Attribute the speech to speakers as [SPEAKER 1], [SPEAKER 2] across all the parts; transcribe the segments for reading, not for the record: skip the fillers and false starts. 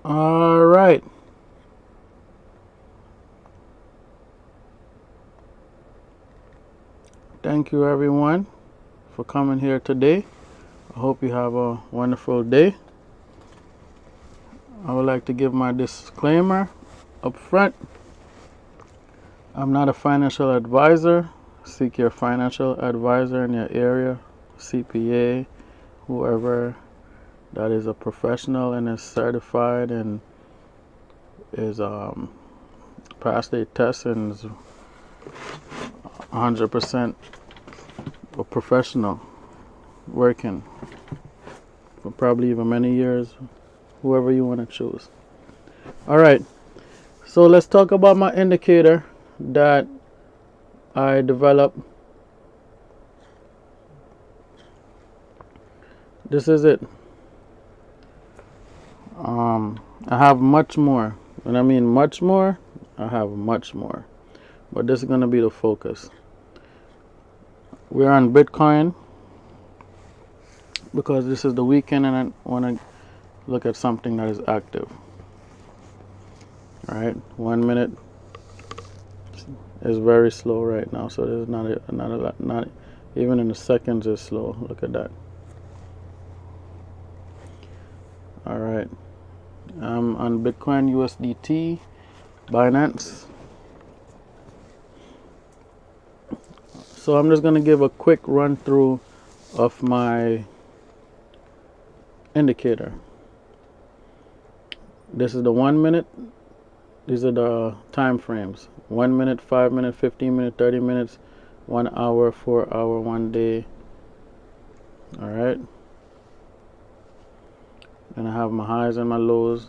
[SPEAKER 1] All right. Thank you, everyone, for coming here today. I hope you have a wonderful day. I would like to give my disclaimer up front. I'm not a financial advisor. Seek your financial advisor in your area, CPA, whoever that is a professional and is certified and is passed a test and is 100% a professional working for probably even many years, whoever you want to choose. All right, so let's talk about my indicator that I developed. This is it. I have much more. When I mean much more, I have much more. But this is going to be the focus. We're on Bitcoin because this is the weekend and I want to look at something that is active. All right, 1 minute is very slow right now, so there's not a lot. Not even in the seconds is slow. Look at that. All right, I'm on Bitcoin USDT, Binance. So I'm just gonna give a quick run through of my indicator. This is the 1 minute. These are the time frames: 1 minute, 5 minute, 15 minute, 30 minutes, 1 hour, 4 hour, 1 day. All right. And I have my highs and my lows.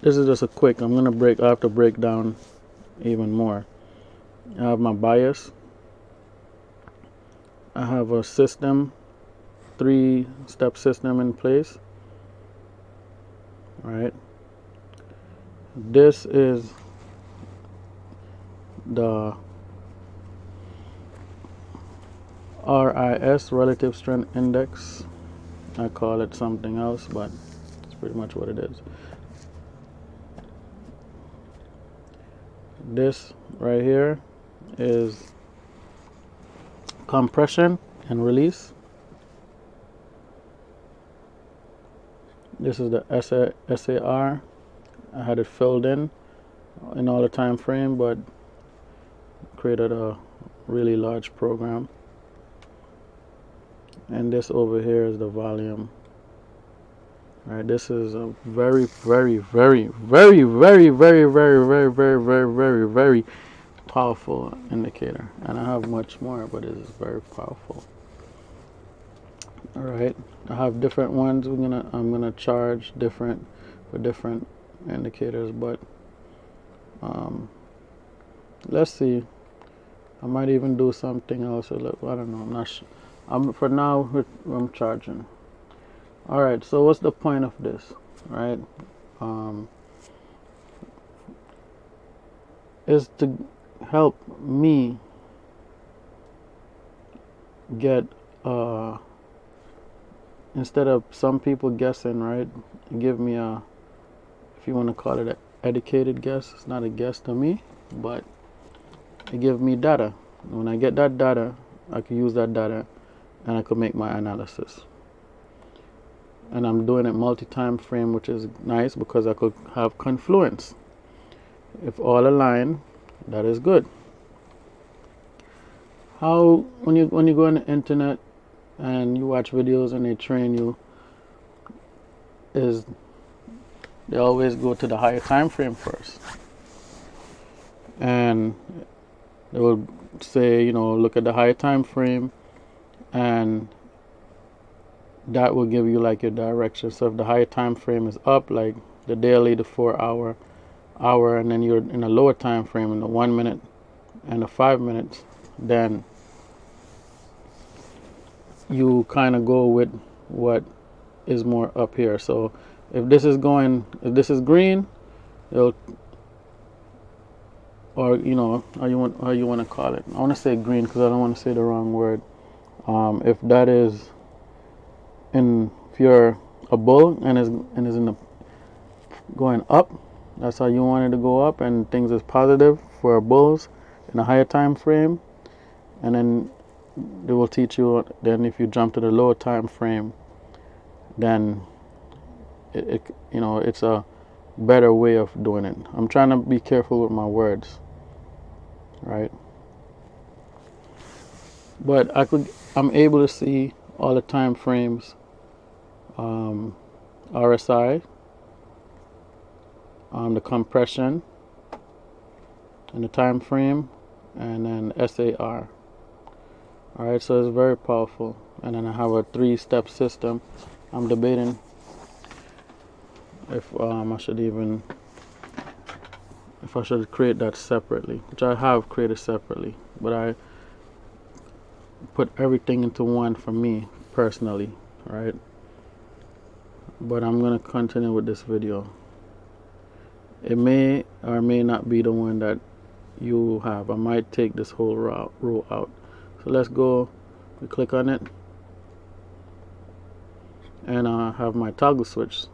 [SPEAKER 1] This is just a quick. I have to break down even more. I have my bias. I have a system, 3-step system in place. All right. This is the RIS, Relative Strength Index. I call it something else, but it's pretty much what it is. This right here is compression and release. This is the SAR. I had it filled in all the time frame, but created a really large program. And this over here is the volume. All right, this is a very, very, very, very, very, very, very, very, very, very, very, very powerful indicator. And I have much more, but it is very powerful. All right, I have different ones. I'm gonna charge different for different indicators, but let's see. I might even do something else. I don't know. I'm not sure. For now, I'm charging. All right. So what's the point of this, right? Is to help me get instead of some people guessing, right? Give me a, if you want to call it an educated guess. It's not a guess to me, but it gives me data. When I get that data, I can use that data and I could make my analysis. And I'm doing it multi-time frame, which is nice because I could have confluence. If all align, that is good. How when you go on the internet and you watch videos and they train you, is they always go to the higher time frame first. And they will say, look at the higher time frame, and that will give you like your direction. So if the higher time frame is up, like the daily, the 4 hour, and then you're in a lower time frame in the 1 minute and the 5 minutes, then you kind of go with what is more up here. So if this is green, it'll, or how you want to call it. I want to say green because I don't want to say the wrong word. If if you're a bull and is in the going up, that's how you want it to go up, and things is positive for bulls in a higher time frame. And then they will teach you, then if you jump to the lower time frame, then it's a better way of doing it. I'm trying to be careful with my words, right? But I'm able to see all the time frames, RSI, the compression and the time frame, and then SAR. All right, so it's very powerful. And then I have a 3-step system. I'm debating if I should create that separately, which I have created separately, but I put everything into one for me personally, right? But I'm gonna continue with this video. It may or may not be the one that you have. I might take this whole row out. So let's go. We click on it, and I have my toggle switch.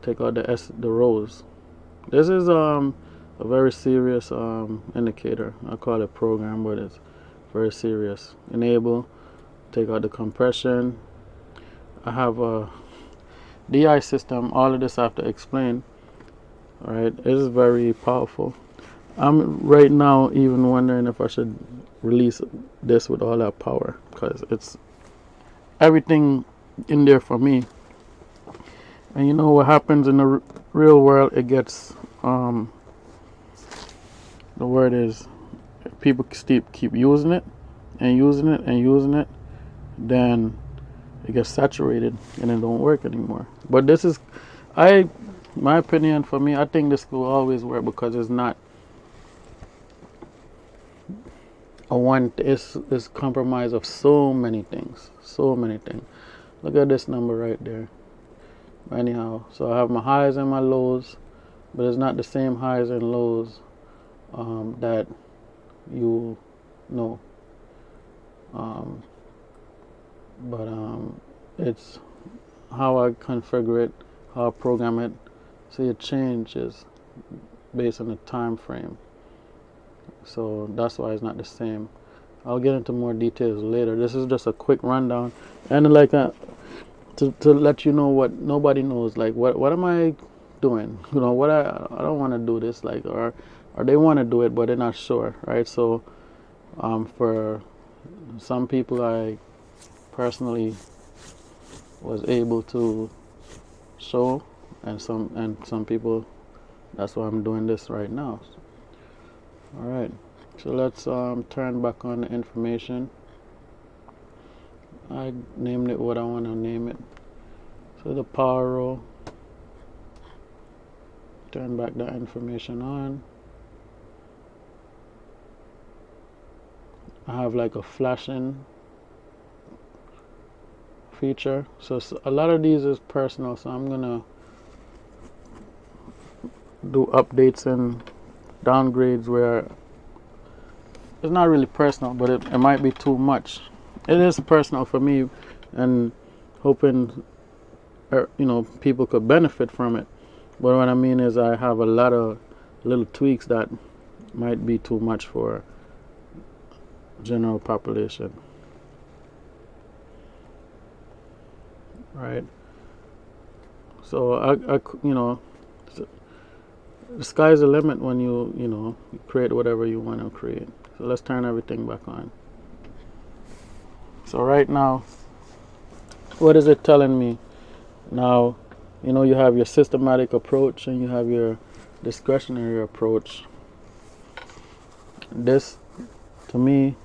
[SPEAKER 1] Take out the rows. This is a very serious indicator. I call it program, but it's very serious. Enable. Take out the compression. I have a DI system. All of this I have to explain. All right, it is very powerful. I'm right now even wondering if I should release this with all that power, because it's everything in there for me. And you know what happens in the real world? It gets the word is, people keep using it and using it and using it, then it gets saturated and it don't work anymore. But this is, my opinion, for me, I think this will always work, because it's not it's compromise of so many things. Look at this number right there. Anyhow, so I have my highs and my lows, but it's not the same highs and lows that you know. But it's how I configure it, how I program it. See, it changes based on the time frame. So that's why it's not the same. I'll get into more details later. This is just a quick rundown, and like to let you know what nobody knows. Like what am I doing? You know, what I don't want to do this, like, or they want to do it but they're not sure, right? So for some people, I personally was able to show, and some people, that's why I'm doing this right now. All right, so let's turn back on the information. I named it what I want to name it. So the power row, turn back that information on. I have like a flashing feature. So a lot of these is personal, so I'm gonna do updates and downgrades where it's not really personal, but it might be too much. It is personal for me, and hoping people could benefit from it. But what I mean is, I have a lot of little tweaks that might be too much for general population, right? So I the sky's the limit when you create whatever you want to create. So let's turn everything back on. So right now, what is it telling me? Now, you have your systematic approach and you have your discretionary approach. This, to me,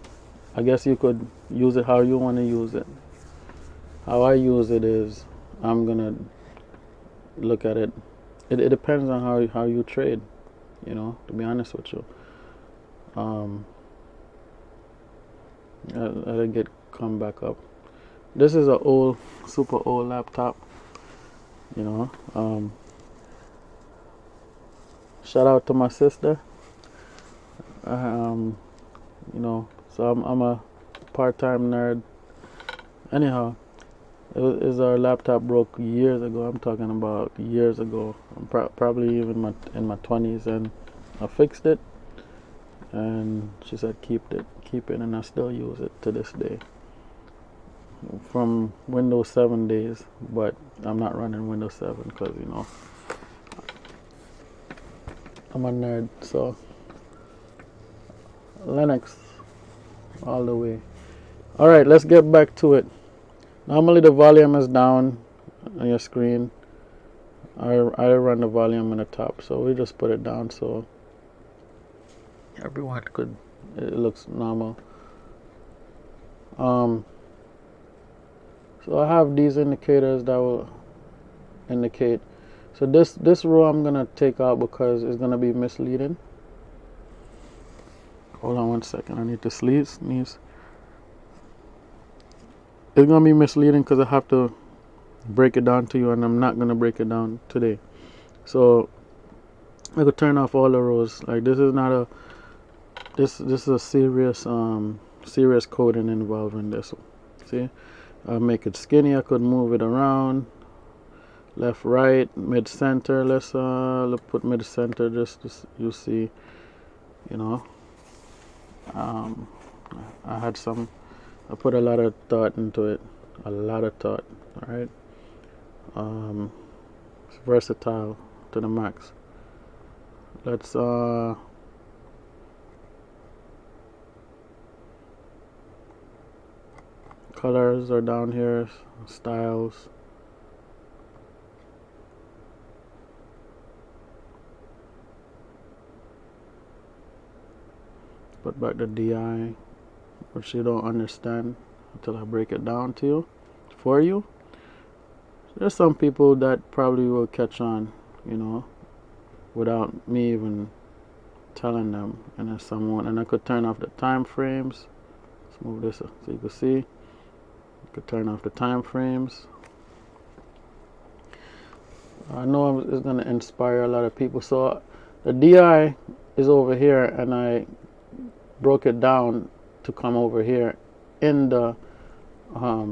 [SPEAKER 1] I guess you could use it how you want to use it. How I use it is, I'm gonna look at it. It depends on how you trade, to be honest with you. I didn't come back up. This is a super old laptop, shout out to my sister. So I'm a part-time nerd. Anyhow, Is our laptop broke years ago. I'm talking about years ago. I'm probably even in my 20s, and I fixed it. And she said keep it, and I still use it to this day. From Windows 7 days, but I'm not running Windows 7 because I'm a nerd. So Linux all the way. All right, let's get back to it. Normally the volume is down on your screen. I run the volume in the top, so we just put it down so everyone could, it looks normal. So I have these indicators that will indicate. So this row I'm gonna take out because it's gonna be misleading. Hold on 1 second. I need to sneeze. It's gonna be misleading because I have to break it down to you, and I'm not gonna break it down today. So I could turn off all the rows. Like this is not a this is a serious coding involved in this one. See, I'll make it skinny. I could move it around, left, right, mid center. Let's put mid center just to you see. I put a lot of thought into it. A lot of thought. All right. It's versatile to the max. Let's colors are down here, styles. Put back the DI, which you don't understand until I break it down to you, for you. There's some people that probably will catch on, without me even telling them, and there's someone, and I could turn off the time frames. Let's move this so you can see. I could turn off the time frames. I know it's going to inspire a lot of people. So the DI is over here, and I broke it down to come over here in the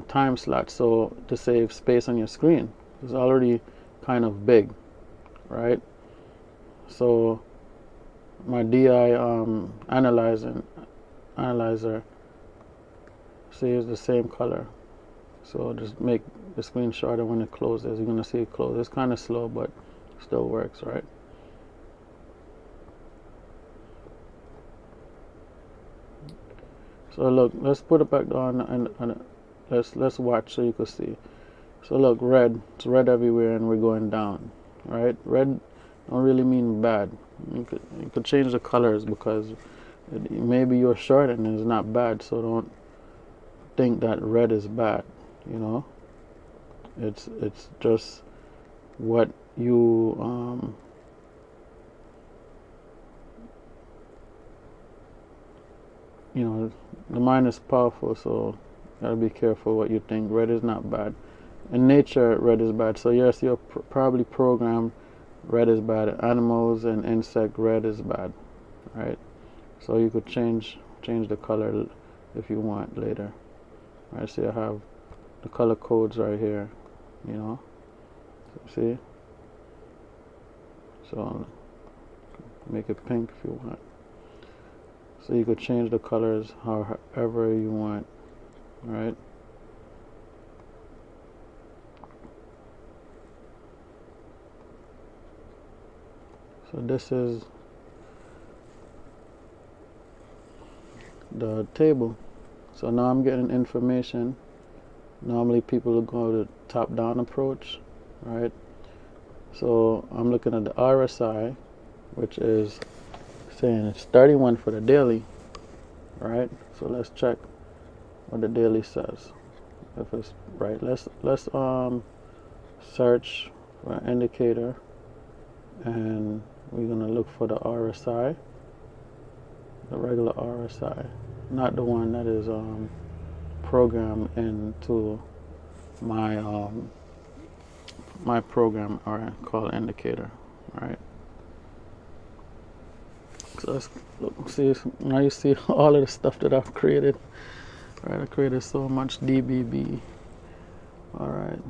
[SPEAKER 1] time slot, so to save space on your screen. It's already kind of big, right? So my DI analyzer saves the same color. So just make the screen shorter when it closes. You're gonna see it close. It's kind of slow, but still works, right? So look, let's put it back on, and let's watch so you can see. So look, red. It's red everywhere, and we're going down, right? Red don't really mean bad. You could change the colors because maybe you're short and it's not bad. So don't think that red is bad. It's just what you the mind is powerful, so gotta be careful what you think. Red is not bad. In nature, red is bad. So yes, you're probably programmed red is bad. Animals and insect, red is bad, right? So you could change the color if you want later. Right, so I have the color codes right here, see? So make it pink if you want. So you could change the colors however you want, right? So this is the table. So now I'm getting information. Normally people will go to top-down approach, right? So I'm looking at the RSI, which is saying it's 31 for the daily, right? So let's check what the daily says. If it's right, let's search for an indicator, and we're gonna look for the RSI, the regular RSI, not the one that is programmed into my my program or called indicator, right? So let's look, see, now you see all of the stuff that I've created, right? I created so much DBB. All right,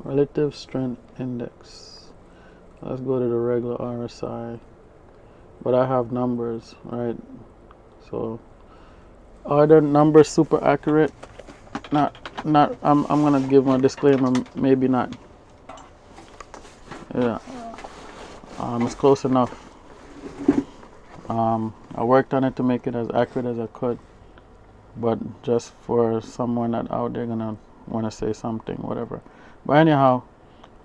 [SPEAKER 1] relative strength index. Let's go to the regular RSI, but I have numbers, right? So are the numbers super accurate? Not. I'm gonna give my disclaimer. Maybe not. Yeah. It's close enough. I worked on it to make it as accurate as I could, but just for someone that out there gonna want to say something, whatever. But anyhow,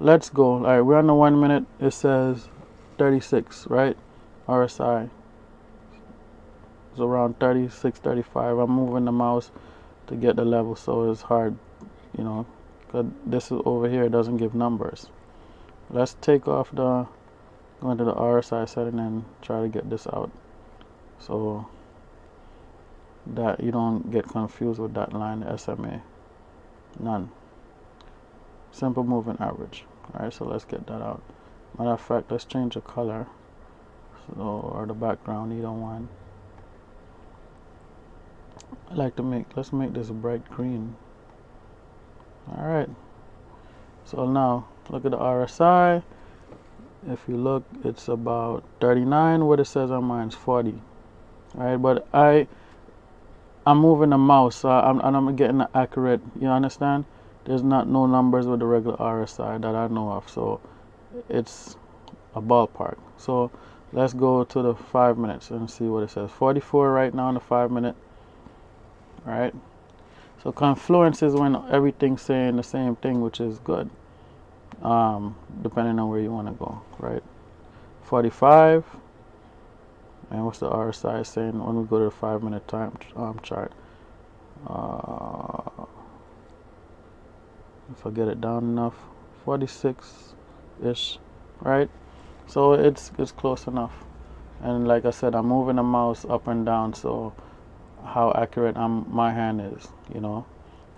[SPEAKER 1] let's go. All right, we're on the 1 minute. It says 36, right? RSI is around 36, 35. I'm moving the mouse to get the level, so it's hard, you know, because this is over here. It doesn't give numbers. Let's take off the, go into the RSI setting and try to get this out, so that you don't get confused with that line, SMA. None. Simple moving average. Alright, so let's get that out. Matter of fact, let's change the color, so, or the background, either one. I like to let's make this bright green. Alright, so now look at the RSI. If you look, it's about 39. What it says on mine is 40. Alright, but I'm moving the mouse, so I'm getting the accurate, you understand? There's no numbers with the regular RSI that I know of, so it's a ballpark. So let's go to the 5 minutes and see what it says. 44 right now in the 5 minute. Alright, so confluence is when everything's saying the same thing, which is good, depending on where you want to go, right? 45. And what's the RSI saying when we go to the 5 minute time chart? If I get it down enough, 46 ish, right? So it's close enough. And like I said, I'm moving the mouse up and down, so how accurate my hand is, you know,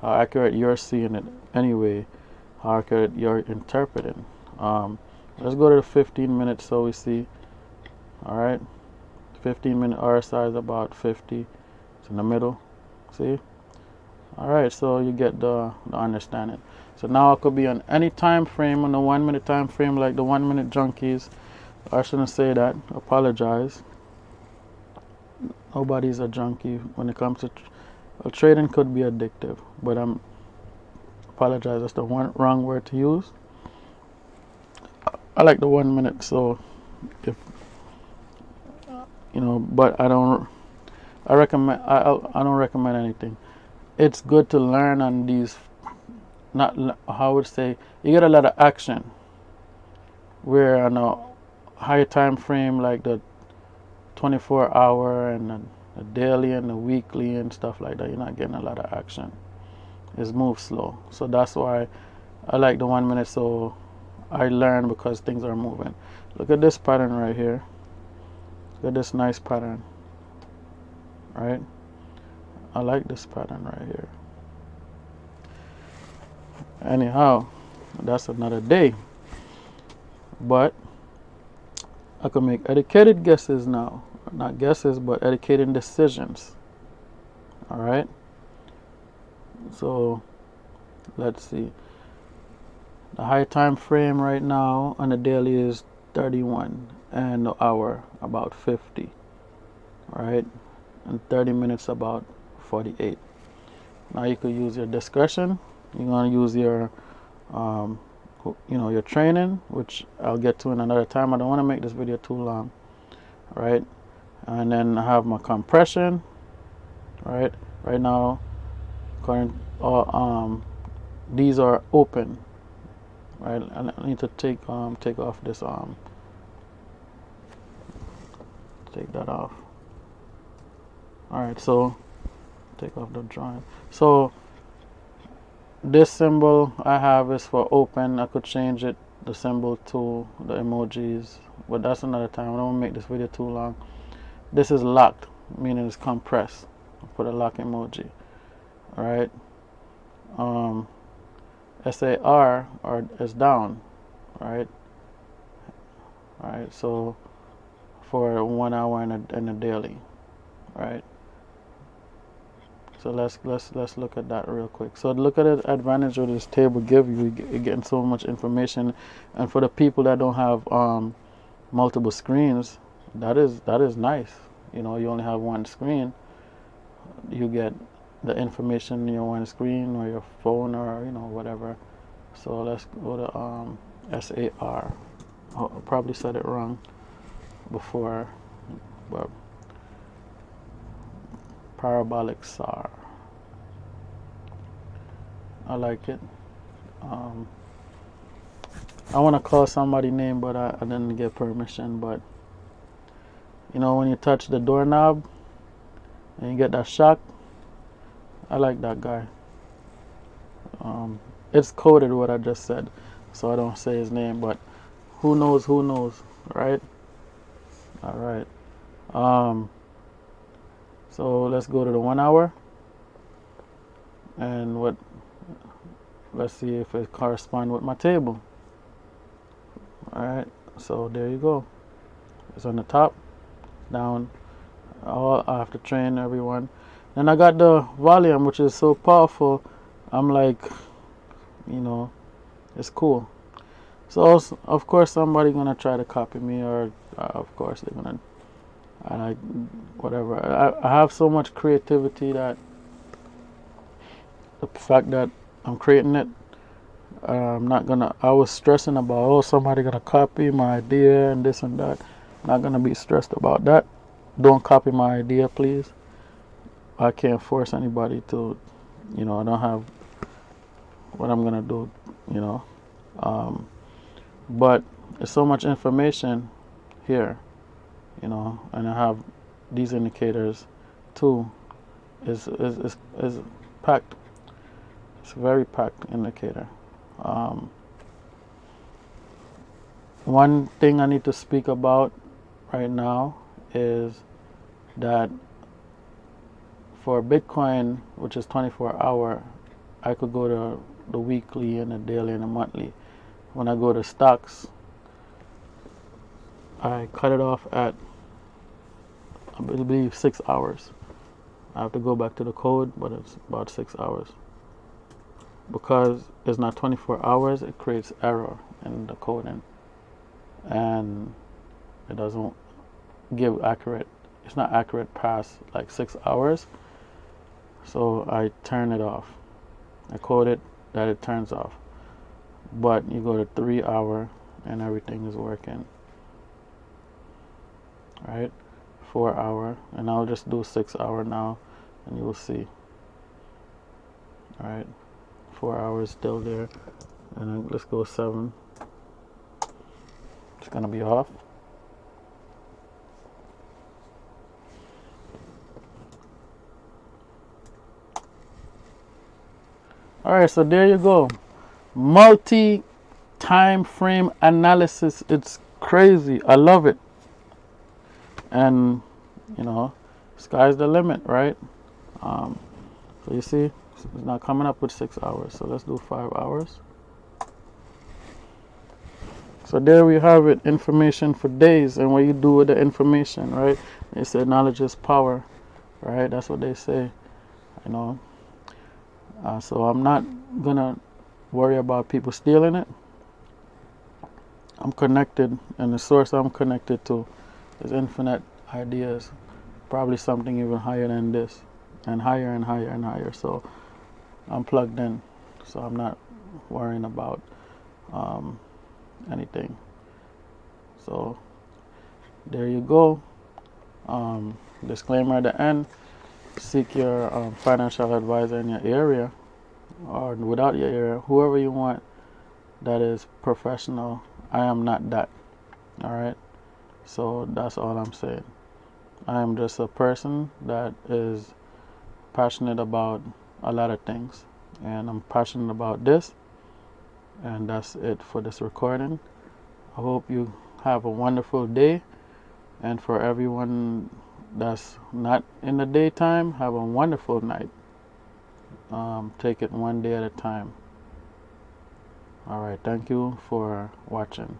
[SPEAKER 1] how accurate you're seeing it anyway, how accurate you're interpreting. Let's go to the 15 minutes so we see. All right, 15-minute RSI is about 50. It's in the middle. See? All right, so you get the understanding. So now it could be on any time frame, on the 1 minute time frame, like the 1 minute junkies. I shouldn't say that. Apologize. Nobody's a junkie when it comes to trading. Could be addictive, but I'm apologize. That's the wrong word to use. I like the 1 minute, so if you know, but I don't recommend anything. It's good to learn on these. Not how I would say, you get a lot of action. Where on a higher time frame like the 24-hour and the daily and the weekly and stuff like that, you're not getting a lot of action. It's moves slow. So that's why I like the 1 minute, so I learn because things are moving. Look at this pattern right here. Look at this nice pattern. Right? I like this pattern right here. Anyhow, that's another day. But I can make educated guesses now. Not guesses, but educated decisions. Alright? So let's see. The high time frame right now on the daily is 31, and the hour about 50. Right? And 30 minutes about 48. Now you could use your discretion. You're going to use your your training, which I'll get to in another time. I don't want to make this video too long. Right? And then I have my compression. Right now current these are open. Right, I need to take off this take that off. All right, so take off the drawing. So this symbol I have is for open. I could change it, the symbol, to the emojis, but that's another time. I don't want to make this video too long. This is locked, meaning it's compressed. I'll put a lock emoji. All right. SAR is down. Right. All right. So for 1 hour in a daily. Right. So let's look at that real quick. So look at the advantage of this table give you. You're getting so much information, and for the people that don't have multiple screens, that is nice. You know, you only have one screen. You get the information in your one screen or your phone or whatever. So let's go to SAR. I probably said it wrong before, but parabolic SAR. I like it. I want to call somebody name, but I didn't get permission. But when you touch the doorknob and you get that shock, I like that guy. It's coded what I just said, so I don't say his name, but who knows, right? All right. So let's go to the 1 hour, and let's see if it corresponds with my table. All right, so there you go. It's on the top, down. I have to train everyone. Then I got the volume, which is so powerful. I'm like, it's cool. So of course somebody gonna try to copy me, or of course they're gonna, whatever. I have so much creativity that the fact that I'm creating it, I'm not gonna. I was stressing about somebody gonna copy my idea and this and that. I'm not gonna be stressed about that. Don't copy my idea, please. I can't force anybody to, I don't have what I'm gonna do, but there's so much information here, and I have these indicators too. Is packed. It's a very packed indicator. One thing I need to speak about right now is that for Bitcoin, which is 24-hour, I could go to the weekly and the daily and the monthly. When I go to stocks, I cut it off at, I believe, 6 hours. I have to go back to the code, but it's about 6 hours. Because it's not 24 hours, it creates error in the coding. And it doesn't give accurate, it's not accurate past like 6 hours. So I turn it off. I code it that it turns off. But you go to 3 hour and everything is working. Right? 4 hour, and I'll just do 6 hour now, and you will see. All right, 4 hours still there, and then let's go 7. It's gonna be off. All right, so there you go. Multi time frame analysis. It's crazy. I love it. And sky's the limit, right? So you see, it's not coming up with 6 hours. So let's do 5 hours. So there we have it, information for days, and what you do with the information, right? They say knowledge is power, right? That's what they say, so I'm not gonna worry about people stealing it. I'm connected, and the source I'm connected to is infinite ideas, probably something even higher than this, and higher and higher and higher. So I'm plugged in, so I'm not worrying about anything. So there you go. Disclaimer at the end: seek your financial advisor in your area, or without your area, whoever you want that is professional. I am not that. All right, so that's all I'm saying. I am just a person that is passionate about a lot of things, and I'm passionate about this, and that's it for this recording. I hope you have a wonderful day, and for everyone that's not in the daytime, have a wonderful night. Take it one day at a time. All right, thank you for watching.